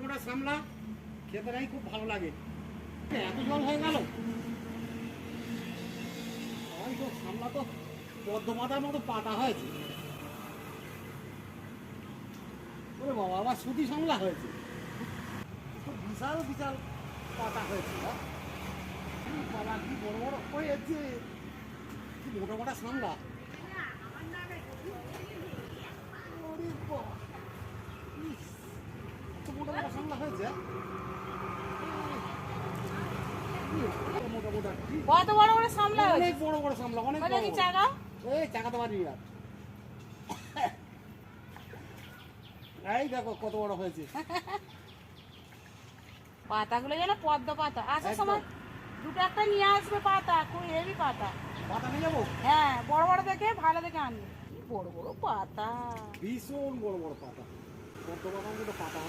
মোটা সামলা খেতে নাকি খুব ভালো লাগে। এত জল হয়ে গেল। সামলা তো পদ্ম পাতার মতো পাতা হয়েছে। ওরে বাবা, আবার সুতি সামলা হয়েছে। বিশাল বিশাল পাতা হয়েছে। বাবা কি বড় বড় হয়েছে, কি মোটা মোটা সামলা। মোটা মোটা সামলা হয়েছে। কত বড় বড় সামলা, অনেক বড় বড় সামলা, অনেক বড়। চাকা এই চাকাতে পারি না। এই দেখো কত বড় হয়েছে। পাতাগুলো যেন পদ্ম পাতা। আসার সময় দুটো একটা নিয়ে আসবে পাতা, খুব হেভি পাতা। পাতা নিয়ে যাবো? হ্যাঁ, বড় বড় দেখে ভালো দেখে আনবে। বড় বড় পাতা, ভীষণ বড় বড় পাতা, পদ্ম পাতার মতো পাতা।